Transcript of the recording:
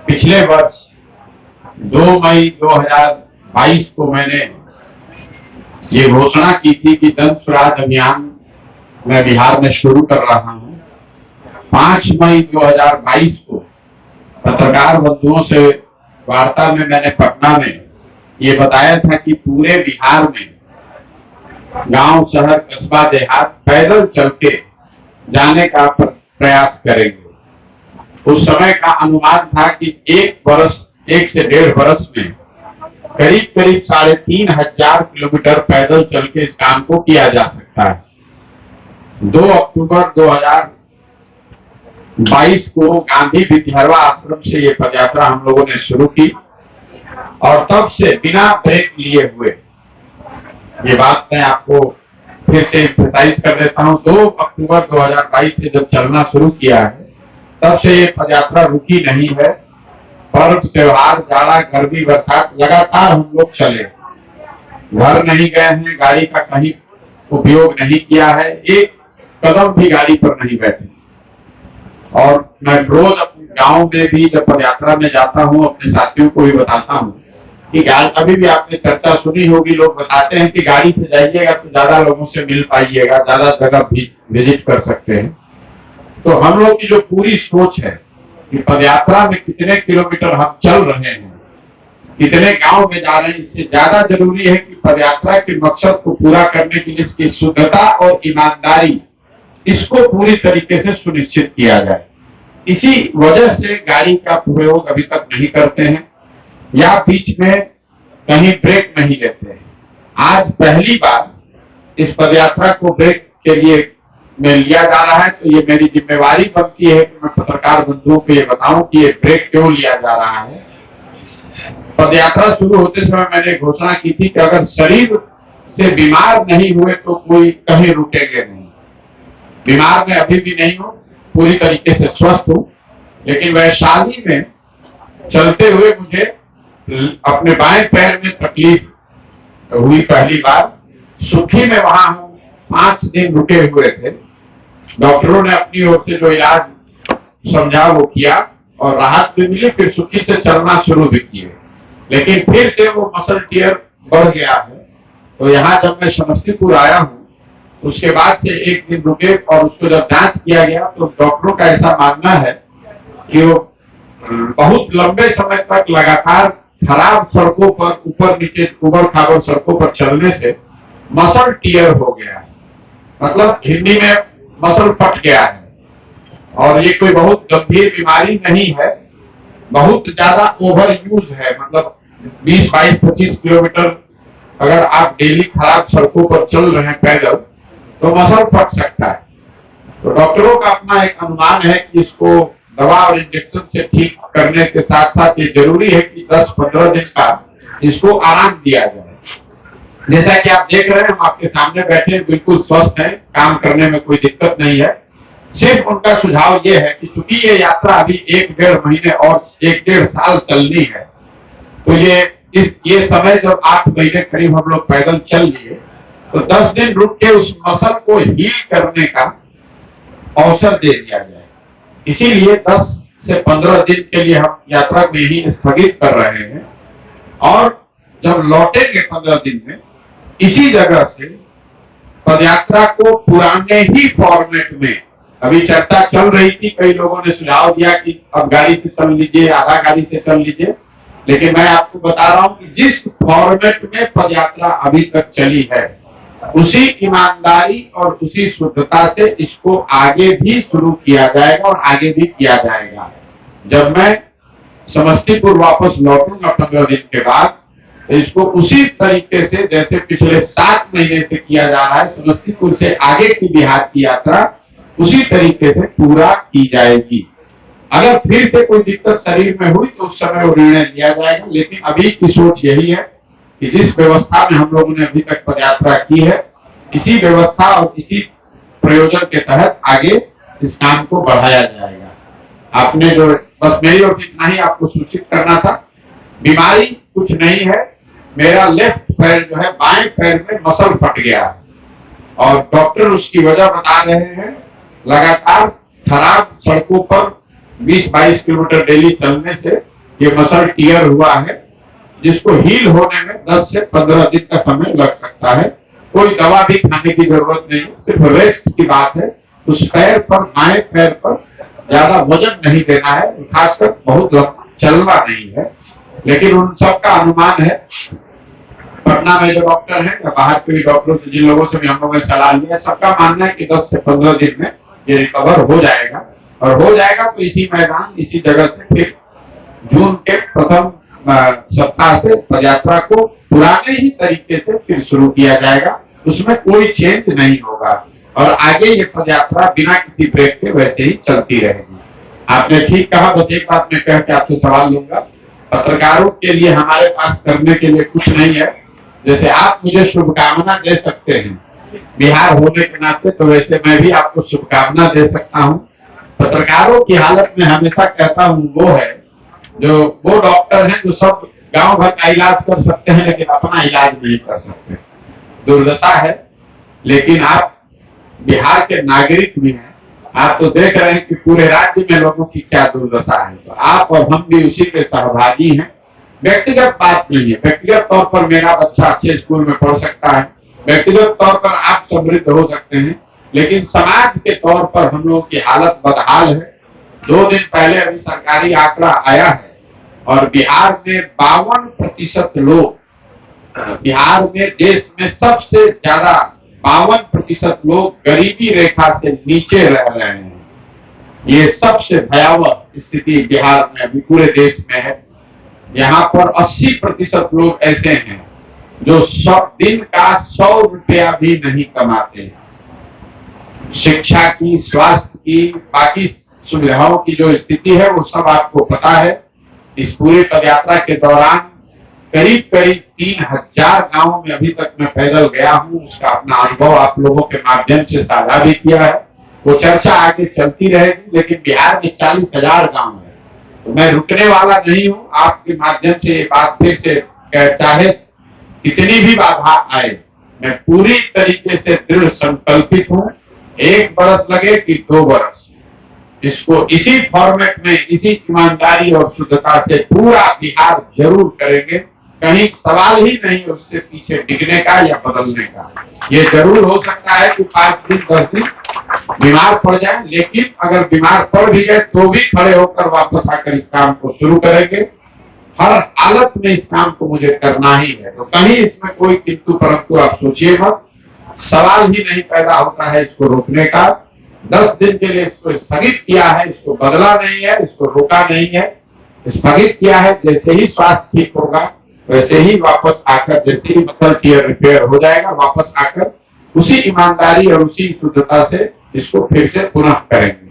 पिछले वर्ष 2 मई 2022 को मैंने ये घोषणा की थी कि जन स्वराज अभियान मैं बिहार में शुरू कर रहा हूं। 5 मई 2022 को पत्रकार बंधुओं से वार्ता में मैंने पटना में ये बताया था कि पूरे बिहार में गांव, शहर, कस्बा, देहात पैदल चल के जाने का प्रयास करेंगे। उस समय का अनुमान था कि 1 से 1.5 वर्ष में करीब करीब 3,500 किलोमीटर पैदल चल के इस काम को किया जा सकता है। 2 अक्टूबर 2022 को गांधी विद्यारवा आश्रम से ये पदयात्रा हम लोगों ने शुरू की और तब से बिना ब्रेक लिए हुए, ये बात मैं आपको फिर से एम्फसाइज कर देता हूं, 2 अक्टूबर 2022 से जब चलना शुरू किया है तब से ये पदयात्रा रुकी नहीं है। पर्व, त्योहार, जाड़ा, गर्मी, बरसात लगातार हम लोग चले, घर नहीं गए हैं, गाड़ी का कहीं उपयोग नहीं किया है, एक कदम भी गाड़ी पर नहीं बैठे। और मैं रोज अपने गांव में भी जब पदयात्रा में जाता हूं अपने साथियों को भी बताता हूं कि अभी भी आपने चर्चा सुनी होगी, लोग बताते हैं कि गाड़ी से जाइएगा तो ज्यादा लोगों से मिल पाइएगा, ज्यादा जगह भी विजिट कर सकते हैं। तो हम लोग की जो पूरी सोच है कि पदयात्रा में कितने किलोमीटर हम चल रहे हैं, कितने गांव में जा रहे हैं, इससे ज्यादा जरूरी है कि पदयात्रा के मकसद को पूरा करने के लिए इसकी शुद्धता और ईमानदारी, इसको पूरी तरीके से सुनिश्चित किया जाए। इसी वजह से गाड़ी का प्रयोग अभी तक नहीं करते हैं या बीच में कहीं ब्रेक नहीं लेते हैं। आज पहली बार इस पदयात्रा को ब्रेक के लिए में लिया जा रहा है, तो ये मेरी जिम्मेवारी बनती है कि मैं पत्रकार बंधुओं को ये बताऊं कि ये ब्रेक क्यों लिया जा रहा है। पदयात्रा शुरू होते समय मैंने घोषणा की थी कि अगर शरीर से बीमार नहीं हुए तो कोई कहीं रुकेंगे नहीं। बीमार मैं अभी भी नहीं हूं, पूरी तरीके से स्वस्थ हूं, लेकिन वैशाली में चलते हुए मुझे अपने बाएं पैर में तकलीफ हुई पहली बार। सुखी में वहां हूं, 5 दिन रुके हुए थे। डॉक्टरों ने अपनी ओर से जो इलाज समझा वो किया और राहत भी मिली, फिर सुखी से चलना शुरू भी किए, लेकिन फिर से वो मसल टियर बढ़ गया है। तो यहाँ जब मैं समस्तीपुर आया हूँ उसके बाद से 1 दिन रुके और उसको जब जांच किया गया तो डॉक्टरों का ऐसा मानना है कि वो बहुत लंबे समय तक लगातार खराब सड़कों पर, ऊपर नीचे उबड़ खाबड़ सड़कों पर चलने से मसल टियर हो गया है, मतलब हिंदी में मसल फट गया है। और ये कोई बहुत गंभीर बीमारी नहीं है, बहुत ज्यादा ओवर यूज है, मतलब 20, 22, 25 किलोमीटर अगर आप डेली खराब सड़कों पर चल रहे हैं पैदल तो मसल फट सकता है। तो डॉक्टरों का अपना एक अनुमान है कि इसको दवा और इंजेक्शन से ठीक करने के साथ साथ ये जरूरी है कि 10-15 दिन का इसको आराम दिया जाए। जैसा कि आप देख रहे हैं, हम आपके सामने बैठे बिल्कुल स्वस्थ हैं, काम करने में कोई दिक्कत नहीं है। सिर्फ उनका सुझाव ये है कि चूंकि ये यात्रा अभी 1-1.5 महीने और 1-1.5 साल चलनी है, तो ये समय जब 8 महीने करीब हम लोग पैदल चल लिए तो 10 दिन रुक के उस मसल को हील करने का अवसर दे दिया जाए। इसीलिए 10 से 15 दिन के लिए हम यात्रा में ही स्थगित कर रहे हैं और जब लौटेंगे 15 दिन में इसी जगह से पदयात्रा को पुराने ही फॉर्मेट में, अभी चर्चा चल रही थी, कई लोगों ने सुझाव दिया कि अब गाड़ी से चल लीजिए, आधा गाड़ी से चल लीजिए, लेकिन मैं आपको बता रहा हूं कि जिस फॉर्मेट में पदयात्रा अभी तक चली है उसी ईमानदारी और उसी शुद्धता से इसको आगे भी शुरू किया जाएगा और आगे भी किया जाएगा। जब मैं समस्तीपुर वापस लौटूंगा 15 दिन के बाद तो इसको उसी तरीके से जैसे पिछले 7 महीने से किया जा रहा है, समस्तीपुर से आगे की बिहार की यात्रा उसी तरीके से पूरा की जाएगी। अगर फिर से कोई दिक्कत शरीर में हुई तो उस समय वो निर्णय लिया जाएगा, लेकिन अभी की सोच यही है कि जिस व्यवस्था में हम लोगों ने अभी तक पदयात्रा की है, इसी व्यवस्था और इसी प्रयोजन के तहत आगे इस काम को बढ़ाया जाएगा। आपने जो बस मेरी ओर से इतना ही आपको सूचित करना था। बीमारी कुछ नहीं है, मेरा लेफ्ट पैर जो है बाएं पैर में मसल फट गया है और डॉक्टर उसकी वजह बता रहे हैं लगातार खराब सड़कों पर 20-22 किलोमीटर डेली चलने से ये मसल टियर हुआ है, जिसको हील होने में 10 से 15 दिन का समय लग सकता है। कोई दवा भी खाने की जरूरत नहीं है, सिर्फ रेस्ट की बात है। उस पैर पर, बाएं पैर पर ज्यादा वजन नहीं देना है, खासकर बहुत लंबा चलना नहीं है। लेकिन उन सबका अनुमान है, पटना में जो डॉक्टर हैं या बाहर के भी डॉक्टरों से, जिन लोगों से भी हम लोगों ने सलाह लिया, सबका मानना है कि 10 से 15 दिन में ये रिकवर हो जाएगा। और हो जाएगा तो इसी मैदान, इसी जगह से फिर जून के प्रथम सप्ताह से पदयात्रा को पुराने ही तरीके से फिर शुरू किया जाएगा। उसमें कोई चेंज नहीं होगा और आगे ये पदयात्रा बिना किसी ब्रेक के वैसे ही चलती रहेगी। आपने ठीक कहा। बस एक बात मैं कह के आपसे सवाल लूंगा, पत्रकारों के लिए हमारे पास करने के लिए कुछ नहीं है। जैसे आप मुझे शुभकामना दे सकते हैं बिहार होने के नाते, तो वैसे मैं भी आपको शुभकामना दे सकता हूँ। पत्रकारों की हालत में हमेशा कहता हूँ वो डॉक्टर हैं जो सब गांव भर का इलाज कर सकते हैं लेकिन अपना इलाज नहीं कर सकते। दुर्दशा है। लेकिन आप बिहार के नागरिक भी हैं, आप तो देख रहे हैं कि पूरे राज्य में लोगों की क्या दुर्दशा है। तो आप और हम भी उसी के सहभागी हैं। व्यक्तिगत बात नहीं है, व्यक्तिगत तौर पर मेरा बच्चा अच्छे स्कूल में पढ़ सकता है, व्यक्तिगत तौर पर आप समृद्ध हो सकते हैं, लेकिन समाज के तौर पर हम लोगों की हालत बदहाल है। 2 दिन पहले अभी सरकारी आंकड़ा आया है और बिहार में 52% लोग, बिहार में देश में सबसे ज्यादा 52% लोग गरीबी रेखा से नीचे रह रहे हैं। ये सबसे भयावह स्थिति बिहार में अभी पूरे देश में है। यहाँ पर 80% लोग ऐसे हैं जो दिन का 100 रुपया भी नहीं कमाते। शिक्षा की, स्वास्थ्य की, बाकी सुविधाओं की जो स्थिति है वो सब आपको पता है। इस पूरी पदयात्रा के दौरान करीब 3000 गांवों में अभी तक मैं पैदल गया हूँ। उसका अपना अनुभव आप लोगों के माध्यम से साझा भी किया है। वो चर्चा आगे चलती रहेगी। लेकिन बिहार में 40,000 गांव है, तो मैं रुकने वाला नहीं हूँ। आपके माध्यम से ये बात फिर से चाहे कितनी भी बाधा आए, मैं पूरी तरीके से दृढ़ संकल्पित हूँ। 1 बरस लगे कि 2 बरस, इसको इसी फॉर्मेट में, इसी ईमानदारी और शुद्धता से पूरा बिहार जरूर करेंगे। कहीं सवाल ही नहीं उससे पीछे डिगने का या बदलने का। ये जरूर हो सकता है कि 5 दिन 10 दिन बीमार पड़ जाए, लेकिन अगर बीमार पड़ भी गए तो भी खड़े होकर वापस आकर इस काम को शुरू करेंगे। हर हालत में इस काम को मुझे करना ही है। तो कहीं इसमें कोई किंतु परंतु आप सोचिए मत, सवाल ही नहीं पैदा होता है इसको रोकने का। 10 दिन के लिए इसको स्थगित किया है, इसको बदला नहीं है, इसको रोका नहीं है, स्थगित किया है। जैसे ही स्वास्थ्य ठीक होगा वैसे ही वापस आकर, जैसे ही मसल टियर रिपेयर हो जाएगा, वापस आकर उसी ईमानदारी और उसी शुद्धता से इसको फिर से पुनः करेंगे।